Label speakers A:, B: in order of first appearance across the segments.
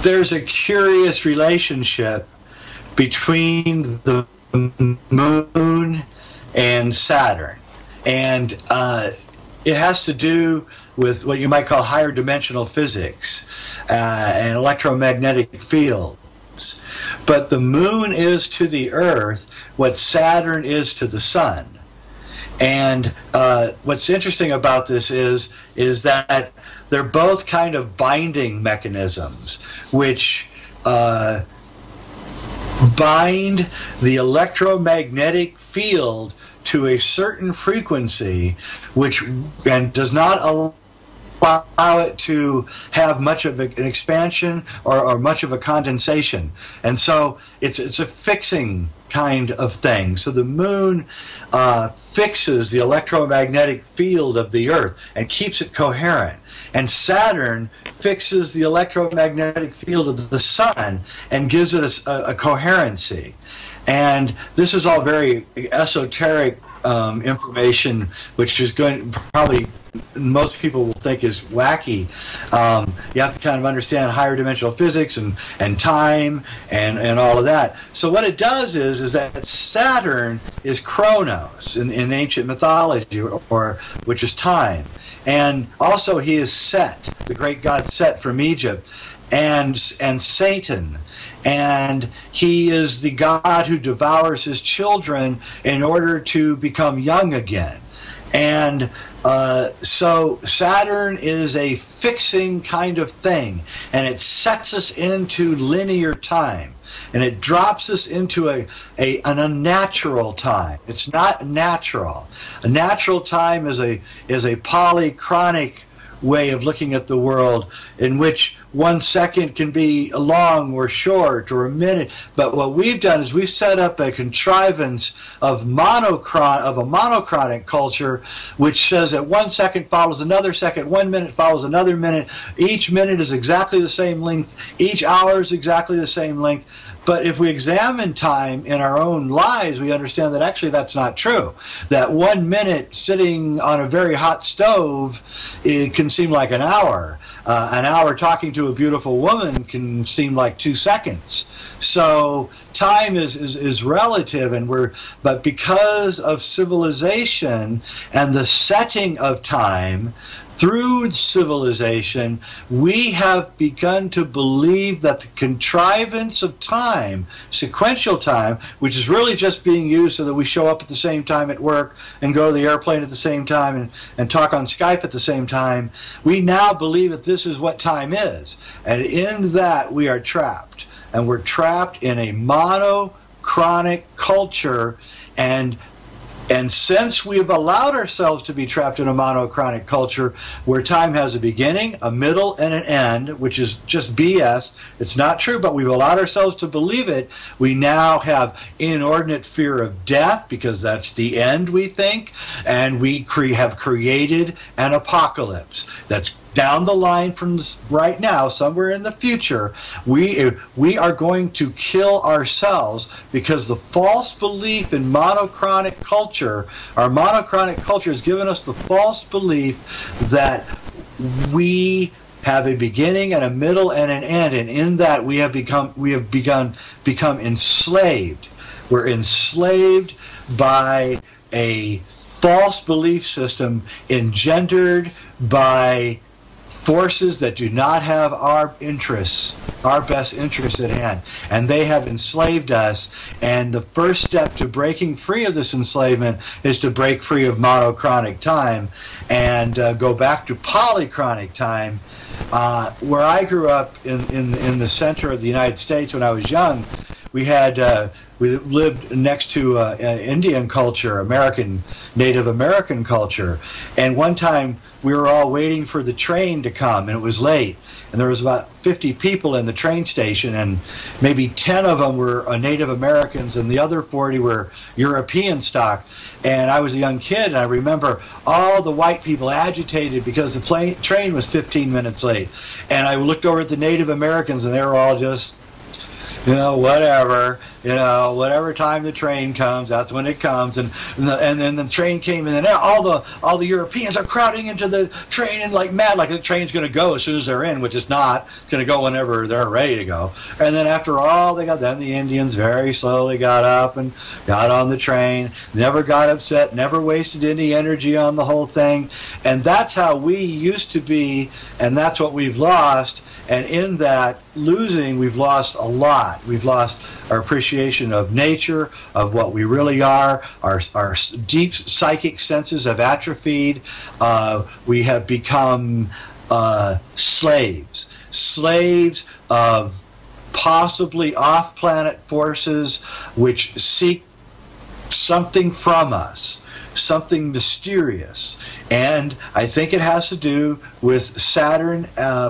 A: there's a curious relationship between the moon and Saturn, and it has to do with what you might call higher dimensional physics and electromagnetic fields. But the moon is to the Earth what Saturn is to the sun. And what's interesting about this is that they're both kind of binding mechanisms, which bind the electromagnetic field to a certain frequency, which and does not allow it to have much of an expansion or much of a condensation. And so it's a fixing kind of thing. So the moon fixes the electromagnetic field of the Earth and keeps it coherent. And Saturn fixes the electromagnetic field of the sun and gives it a coherency. And this is all very esoteric information, which is going probably most people will think is wacky. You have to kind of understand higher dimensional physics and time and all of that. So what it does is that Saturn is Chronos in ancient mythology, or which is time. And also he is Set, the great god Set from Egypt, and Satan. And he is the god who devours his children in order to become young again. And so Saturn is a fixing kind of thing, and it sets us into linear time, and it drops us into an unnatural time. It's not natural. A natural time is a polychronic way of looking at the world, in which 1 second can be long or short or a minute. But what we've done is we've set up a contrivance of a monochronic culture, which says that 1 second follows another second, 1 minute follows another minute. Each minute is exactly the same length. Each hour is exactly the same length. But if we examine time in our own lives, we understand that actually that's not true. That 1 minute sitting on a very hot stove, it can seem like an hour. An hour talking to a beautiful woman can seem like 2 seconds. So time is relative, but because of civilization and the setting of time, through civilization, we have begun to believe that the contrivance of time, sequential time, which is really just being used so that we show up at the same time at work and go to the airplane at the same time and talk on Skype at the same time, we now believe that this is what time is. And in that, we are trapped. And we're trapped in a monochronic culture, and since we've allowed ourselves to be trapped in a monochronic culture where time has a beginning, a middle, and an end, which is just BS, it's not true, but we've allowed ourselves to believe it, we now have inordinate fear of death, because that's the end, we think, and we have created an apocalypse that's down the line from right now, somewhere in the future. We are going to kill ourselves because the false belief in monochronic culture, our monochronic culture has given us the false belief that we have a beginning and a middle and an end, and in that we have become enslaved. We're enslaved by a false belief system engendered by forces that do not have our interests, our best interests at hand. And they have enslaved us. And the first step to breaking free of this enslavement is to break free of monochronic time and go back to polychronic time. Where I grew up in the center of the United States when I was young, we lived next to Indian culture, Native American culture, and one time we were all waiting for the train to come, and it was late, and there was about 50 people in the train station, and maybe 10 of them were Native Americans, and the other 40 were European stock. And I was a young kid, and I remember all the white people agitated because the train was 15 minutes late, and I looked over at the Native Americans, and they were all just whatever, whatever time the train comes, that's when it comes. And then the train came, and then all the Europeans are crowding into the train and like mad, like the train's going to go as soon as they're in, which it's not. It's going to go whenever they're ready to go. And then after all then the Indians very slowly got up and got on the train, never got upset, never wasted any energy on the whole thing. And that's how we used to be, and that's what we've lost. And in that losing, we've lost a lot. We've lost our appreciation of nature, of what we really are. Our deep psychic senses have atrophied. We have become slaves of possibly off-planet forces which seek something from us, something mysterious. And I think it has to do with Saturn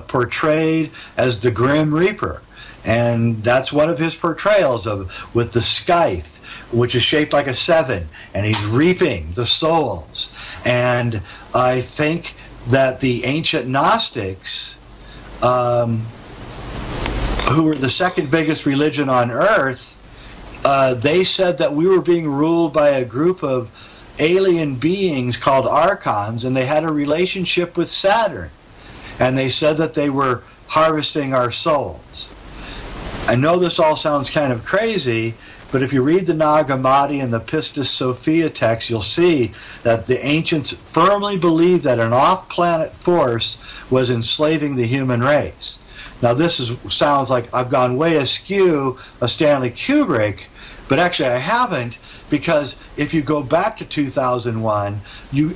A: portrayed as the Grim Reaper. And that's one of his portrayals with the scythe, which is shaped like a 7, and he's reaping the souls. And I think that the ancient Gnostics, who were the second biggest religion on earth, they said that we were being ruled by a group of alien beings called archons, and they had a relationship with Saturn. And they said that they were harvesting our souls. I know this all sounds kind of crazy, but if you read the Nag Hammadi and the Pistis Sophia text, you'll see that the ancients firmly believed that an off-planet force was enslaving the human race. Now this sounds like I've gone way askew of Stanley Kubrick, but actually I haven't, because if you go back to 2001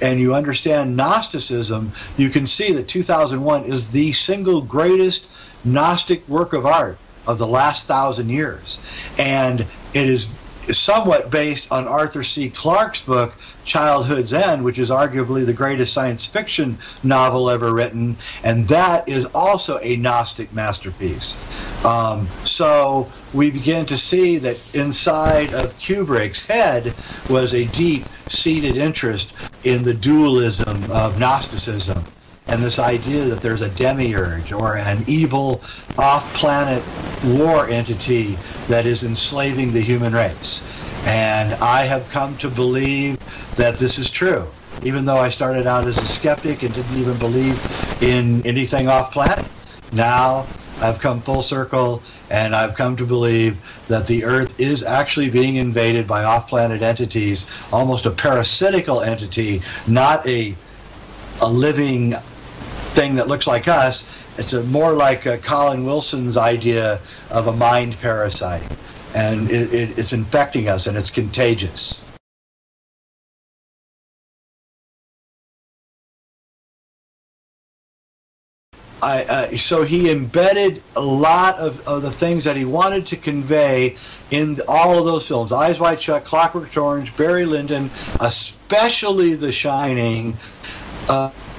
A: and you understand Gnosticism, you can see that 2001 is the single greatest Gnostic work of art of the last 1,000 years. And it is somewhat based on Arthur C. Clarke's book, Childhood's End, which is arguably the greatest science fiction novel ever written, and that is also a Gnostic masterpiece. So we begin to see that inside of Kubrick's head was a deep-seated interest in the dualism of Gnosticism, and this idea that there's a demiurge or an evil off-planet war entity that is enslaving the human race. And I have come to believe that this is true. Even though I started out as a skeptic and didn't even believe in anything off-planet, now I've come full circle and I've come to believe that the Earth is actually being invaded by off-planet entities, almost a parasitical entity, not a living thing that looks like us. It's more like Colin Wilson's idea of a mind parasite, and it's infecting us and it's contagious. So he embedded a lot of the things that he wanted to convey in all of those films: Eyes Wide Shut, Clockwork Orange, Barry Lyndon, especially The Shining,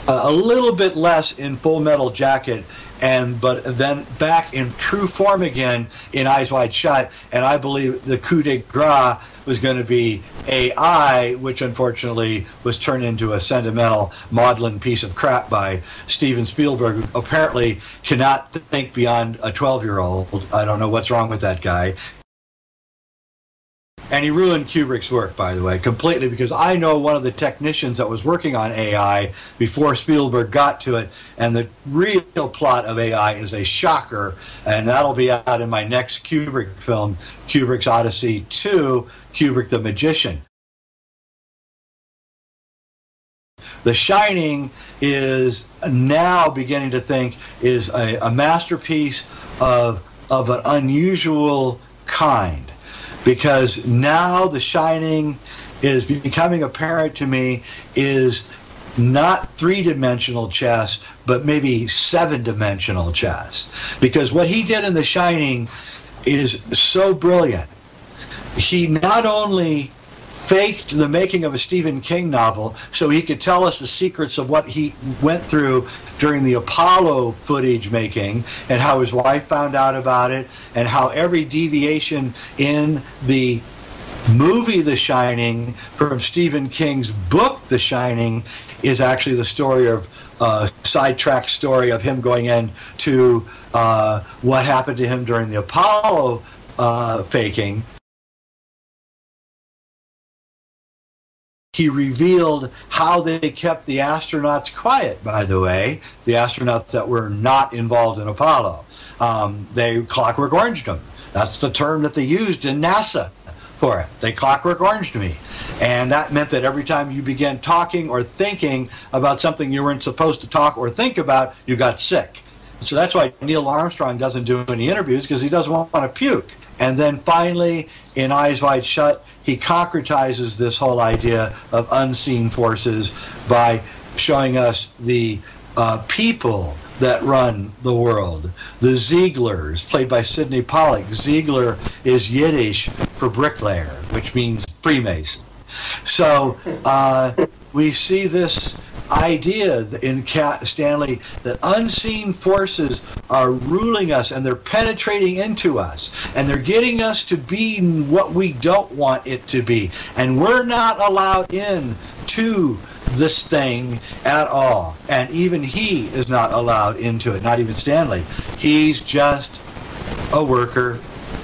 A: a little bit less in Full Metal Jacket, but then back in true form again in Eyes Wide Shut. And I believe the coup de grace was going to be AI, which unfortunately was turned into a sentimental maudlin piece of crap by Steven Spielberg, who apparently cannot think beyond a 12-year-old. I don't know what's wrong with that guy. And he ruined Kubrick's work, by the way, completely, because I know one of the technicians that was working on AI before Spielberg got to it, and the real plot of AI is a shocker, and that'll be out in my next Kubrick film, Kubrick's Odyssey 2, Kubrick the Magician. The Shining is now beginning to think is a masterpiece of an unusual kind. Because now The Shining is becoming apparent to me is not three-dimensional chess, but maybe seven-dimensional chess. Because what he did in The Shining is so brilliant. He not only faked the making of a Stephen King novel so he could tell us the secrets of what he went through during the Apollo footage making, and how his wife found out about it, and how every deviation in the movie The Shining from Stephen King's book The Shining is actually the story of sidetrack story of him going into what happened to him during the Apollo faking. He revealed how they kept the astronauts quiet, by the way, the astronauts that were not involved in Apollo. They Clockwork Oranged them. That's the term that they used in NASA for it. They Clockwork Oranged me. And that meant that every time you began talking or thinking about something you weren't supposed to talk or think about, you got sick. So that's why Neil Armstrong doesn't do any interviews, because he doesn't want to puke. And then finally, in Eyes Wide Shut, he concretizes this whole idea of unseen forces by showing us the people that run the world. The Zieglers, played by Sidney Pollack. Ziegler is Yiddish for bricklayer, which means Freemason. So we see this idea in Stanley that unseen forces are ruling us, and they're penetrating into us, and they're getting us to be what we don't want it to be, and we're not allowed in to this thing at all, and even he is not allowed into it, not even Stanley. He's just a worker,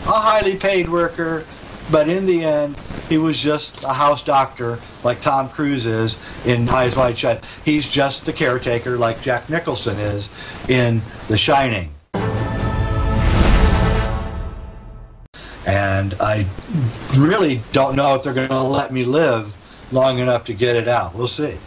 A: a highly paid worker, but in the end he was just a house doctor like Tom Cruise is in Eyes Wide Shut. He's just the caretaker like Jack Nicholson is in The Shining. And I really don't know if they're going to let me live long enough to get it out. We'll see.